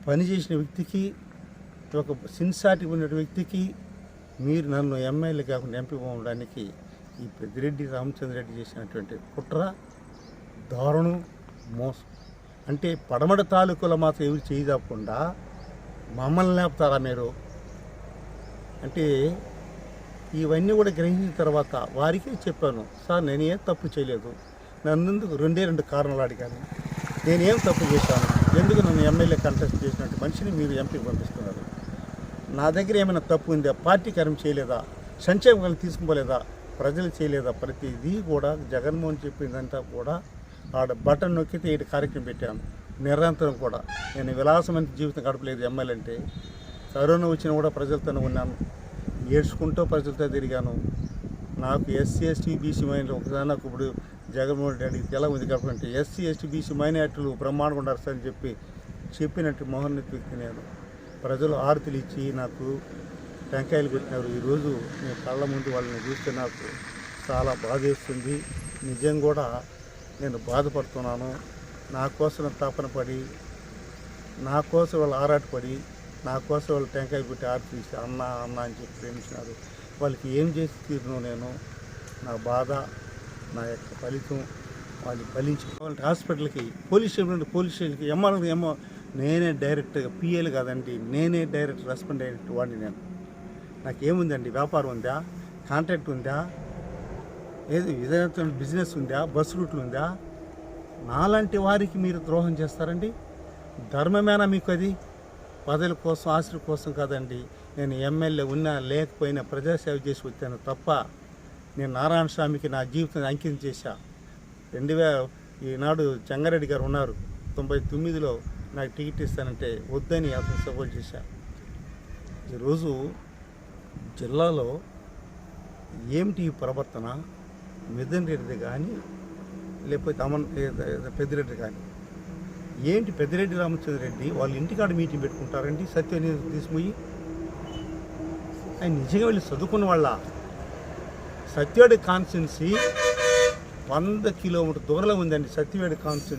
పని చేసిన వ్యక్తికి, ఒక సిన్సారిటీ ఉన్న వ్యక్తికి మీరు నన్ను ఎమ్మెల్యే కాకుండా ఎంపీ ఉండడానికి ఈ పెద్దిరెడ్డి రామచంద్రరెడ్డి చేసినటువంటి కుట్ర, దారుణం, మోసం. అంటే పడమట తాలూకులో మాత్రం ఎవరు చేయకుండా మమ్మల్ని లేపుతారా మీరు? అంటే ఇవన్నీ కూడా గ్రహించిన తర్వాత వారికి చెప్పాను, సార్ నేనేం తప్పు చేయలేదు, నన్ను రెండు కారణాలు అడిగాను. నేనేం తప్పు చేశాను, ఎందుకు నన్ను ఎమ్మెల్యే కంటెస్ట్ చేసినట్టు మనిషిని మీరు ఎంపీకి పంపిస్తున్నారు? నా దగ్గర ఏమైనా తప్పు ఉందా? పార్టీ కార్యం చేయలేదా? సంక్షేమం తీసుకోలేదా? ప్రజలు చేయలేదా? ప్రతిదీ కూడా జగన్మోహన్ చెప్పిందంతా కూడా ఆడ బటన్ నొక్కితే ఇటు కార్యక్రమం పెట్టాను. నిరంతరం కూడా నేను విలాసమైన జీవితం గడపలేదు. ఎమ్మెల్యే అంటే కరోనా వచ్చినా కూడా ప్రజలతోనే ఉన్నాను, ఏడ్చుకుంటూ ప్రజలతో తిరిగాను. నాకు ఎస్సీ ఎస్టీ బీసీ మైనారిటీ ఒకసారి నాకు ఇప్పుడు జగన్మోహన్ రెడ్డికి ఎలా ఉంది కాబట్టి ఎస్సీ ఎస్టీ బీసీ మైనారిటీలు బ్రహ్మాండంగా ఉండారు సార్ అని చెప్పినట్టు మహోన్నత వ్యక్తి నేను. ప్రజలు ఆరతులు ఇచ్చి నాకు టెంకాయలు పెట్టినారు. ఈరోజు నేను కళ్ళ ముందు వాళ్ళని చూస్తే నాకు చాలా బాధేస్తుంది. నిజం కూడా నేను బాధపడుతున్నాను. నా కోసం తపన పడి, నా కోసం వాళ్ళు ఆరాటపడి, నా కోసం వాళ్ళు టెంకాయ పెట్టి ఆరతి తీసి అన్న అన్న అని చెప్పి ప్రేమించినారు. వాళ్ళకి ఏం చేసి తీరును నేను? నా బాధ, నా యొక్క ఫలితం వాళ్ళు ఫలించి వాళ్ళకి హాస్పిటల్కి, పోలీస్ స్టేషన్కి ఎంఆర్ఓ నేనే డైరెక్ట్గా పిఏలు కాదండి, నేనే డైరెక్ట్ రెస్పాండ్ డైరెక్ట్ వాడిని నేను. నాకేముందండి? వ్యాపారం ఉందా? కాంట్రాక్ట్ ఉందా? ఏది విధంగా బిజినెస్ ఉందా? బస్సు రూట్లు ఉందా? నాలాంటి వారికి మీరు ద్రోహం చేస్తారండి? ధర్మమేనా మీకు అది? పదవుల కోసం, ఆస్తుల కోసం కాదండి. నేను ఎమ్మెల్యే ఉన్నా లేకపోయినా ప్రజాసేవ చేసి వచ్చాను తప్ప నేను నారాయణ స్వామికి నా జీవితాన్ని అంకితం చేశా. ఈనాడు చెంగారెడ్డి గారు ఉన్నారు, 99లో నాకు టికెట్ ఇస్తానంటే వద్దని అతను సపోర్ట్ చేశా. ఈరోజు జిల్లాలో ఏమిటి ఈ ప్రవర్తన? మిథున్ రెడ్డి కానీ లేకపోతే పెద్దిరెడ్డి కానీ ఏంటి? పెద్దిరెడ్డి రామచంద్రరెడ్డి వాళ్ళ ఇంటికాడ మీటింగ్ పెట్టుకుంటారండి సత్యని తీసుకుపోయి. ఆయన నిజంగా వెళ్ళి చదువుకున్న వాళ్ళ సత్యవేడి కాన్స్టిట్యున్సీ 100 కిలోమీటర్ దూరంలో ఉందండి. సత్యవేడి కాన్స్టిట్యున్సీ